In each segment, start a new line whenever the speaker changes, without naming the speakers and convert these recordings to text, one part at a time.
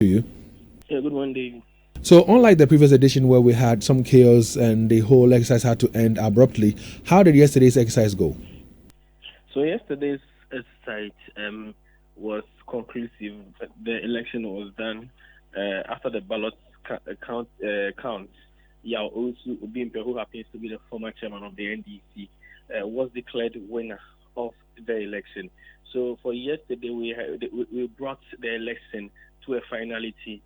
To you.
Yeah, good one, Dave.
So, unlike the previous edition where we had some chaos and the whole exercise had to end abruptly, how did yesterday's exercise go?
So yesterday's exercise was conclusive. The election was done after the ballot count. Yaw Gyimah, who happens to be the former chairman of the NDC, was declared winner of the election. So for yesterday, we brought the election to a finality.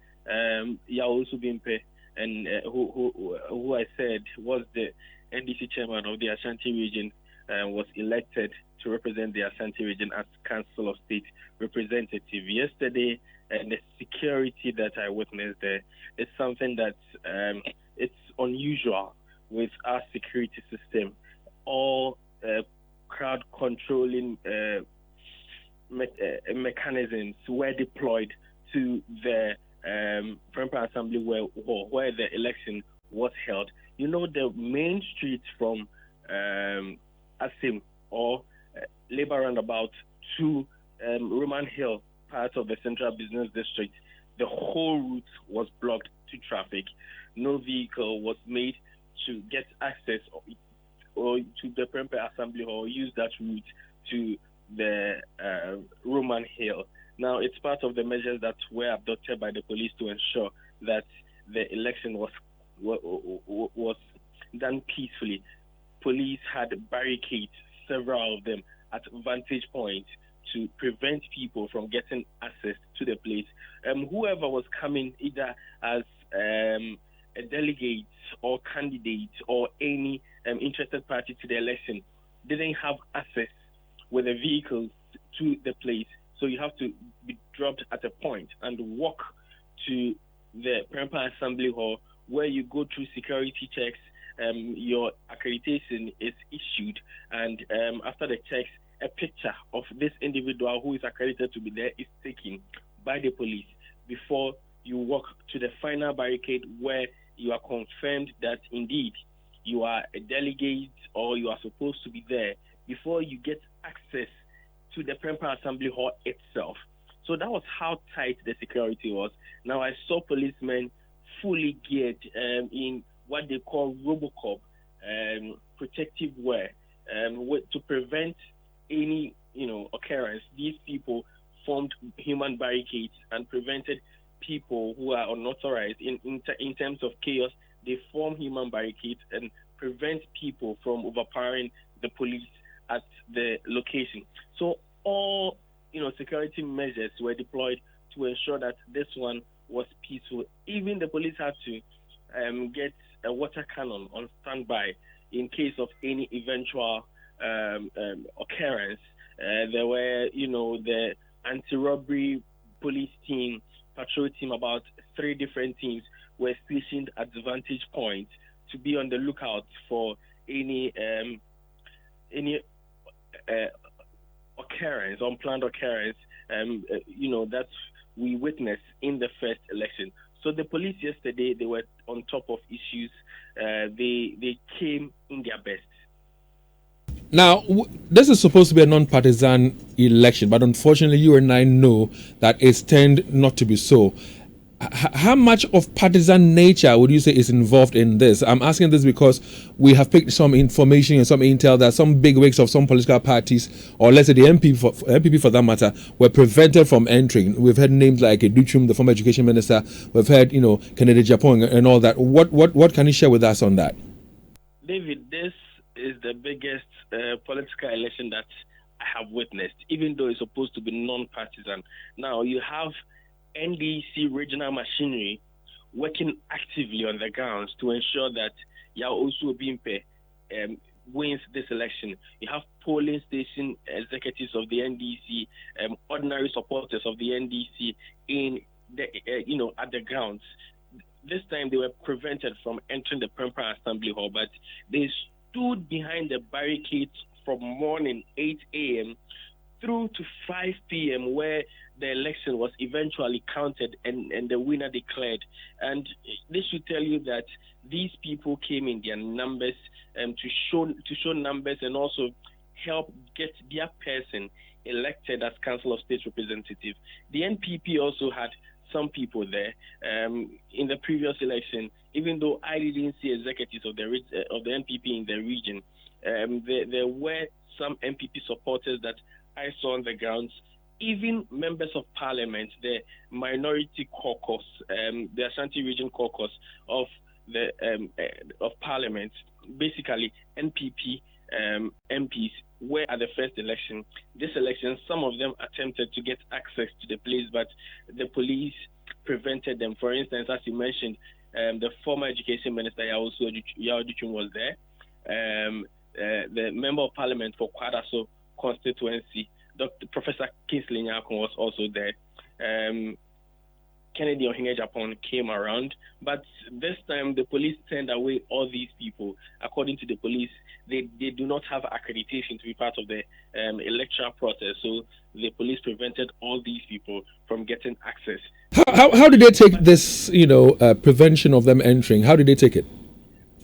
Yaw Gyimah, and who I said was the NDC chairman of the Ashanti region, was elected to represent the Ashanti region as Council of State representative. Yesterday, and the security that I witnessed there is something that it's unusual with our security system. All crowd controlling mechanisms were deployed to the Premier Assembly where the election was held. You know, the main street from Asim or Labour Roundabout to Roman Hill, part of the Central Business District, the whole route was blocked to traffic. No vehicle was made to get access or to the Premier Assembly or use that route to the Roman Hill. Now, it's part of the measures that were adopted by the police to ensure that the election was done peacefully. Police had barricades, several of them, at vantage points to prevent people from getting access to the place. Whoever was coming either as a delegate or candidate or any interested party to the election didn't have access with the vehicles to the place. So you have to be dropped at a point and walk to the Premier Assembly Hall where you go through security checks. Your accreditation is issued, and after the checks, a picture of this individual who is accredited to be there is taken by the police before you walk to the final barricade where you are confirmed that indeed you are a delegate or you are supposed to be there before you get access to the Premier Assembly Hall itself. So that was how tight the security was. Now I saw policemen fully geared in what they call Robocop protective wear to prevent any occurrence. These people formed human barricades and prevented people who are unauthorized in terms of chaos. They form human barricades and prevent people from overpowering the police at the location. So all security measures were deployed to ensure that this one was peaceful. Even the police had to get a water cannon on standby in case of any eventual occurrence. There were, the anti-robbery police team, patrol team, about 3 different teams were stationed at the vantage point to be on the lookout for any occurrence, unplanned occurrence, that we witnessed in the first election. So the police yesterday, they were on top of issues. They came in their best.
Now, this is supposed to be a non-partisan election, but unfortunately, you and I know that it's turned not to be so. How much of partisan nature would you say is involved in this? I'm asking this because we have picked some information and some intel that some big wigs of some political parties, or let's say the MPP for that matter, were prevented from entering. We've heard names like Duchum, the former education minister. We've heard, Kennedy Japan and all that. What can you share with us on that?
David, this is the biggest political election that I have witnessed, even though it's supposed to be non-partisan. Now, you have NDC regional machinery working actively on the grounds to ensure that Yaw Gyimah wins this election. You have polling station executives of the NDC, ordinary supporters of the NDC in the at the grounds. This time they were prevented from entering the Premier Assembly Hall, but they stood behind the barricades from morning 8 a.m. through to 5 p.m. where the election was eventually counted and the winner declared. And this should tell you that these people came in their numbers to show numbers and also help get their person elected as Council of State representative. The NPP also had some people there. In the previous election, even though I didn't see executives of the NPP in the region, there were some NPP supporters that I saw on the grounds. Even members of parliament, the minority caucus, the Ashanti region caucus of the of parliament, basically NPP MPs were at the first election. This election, some of them attempted to get access to the place, but the police prevented them. For instance, as you mentioned, the former education minister Yaw Gyimah was there. The member of parliament for Kwadaso constituency, Professor Kingsley Nyakon, was also there. Kennedy Ohinge Japan came around, but this time the police turned away all these people. According to the police, they do not have accreditation to be part of the electoral process, so the police prevented all these people from getting access.
How did they take this, prevention of them entering? How did they take it?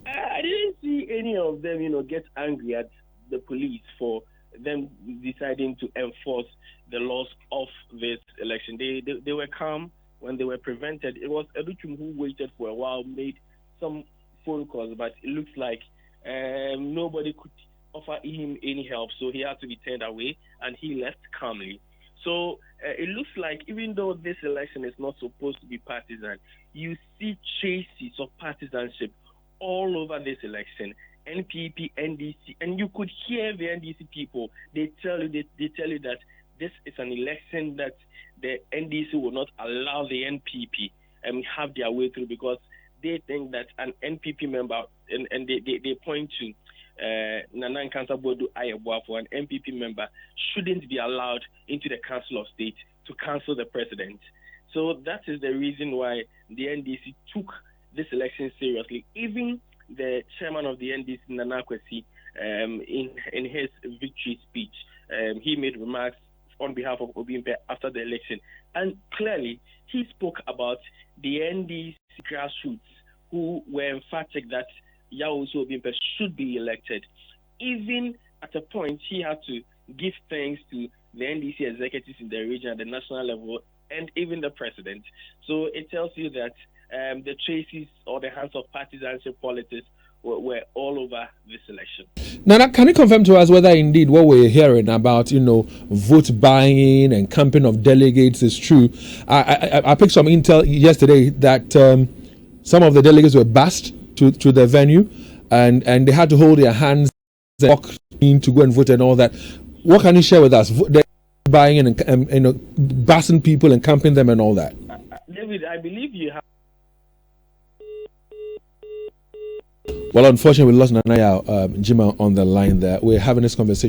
I didn't see any of them, get angry at the police for them deciding to enforce the laws of this election. They were calm when they were prevented. It was Educhum who waited for a while, made some phone calls, but it looks like nobody could offer him any help, so he had to be turned away, and he left calmly. So it looks like even though this election is not supposed to be partisan, you see traces of partisanship all over this election. NPP, NDC, and you could hear the NDC people. They tell you that this is an election that the NDC will not allow the NPP have their way through, because they think that an NPP member, and they point to Nana Nkansa Bodu Ayeboafo, an NPP member, shouldn't be allowed into the Council of State to cancel the president. So that is the reason why the NDC took this election seriously. Even the chairman of the NDC, Nana Kwesi, in his victory speech, he made remarks on behalf of Obimpe after the election. And clearly, he spoke about the NDC grassroots who were emphatic that Yaw Gyimah should be elected. Even at a point, he had to give thanks to the NDC executives in the region at the national level and even the president. So it tells you that the traces or the hands of partisanship politics were all over this election.
Now, can you confirm to us whether indeed what we're hearing about, vote buying and camping of delegates is true? I picked some intel yesterday that some of the delegates were bussed to the venue, and they had to hold their hands and walk in to go and vote and all that. What can you share with us? The buying and bussing people and camping them and all that.
David, I believe you have.
Well, unfortunately, we lost Yaw Gyimah on the line there. We're having this conversation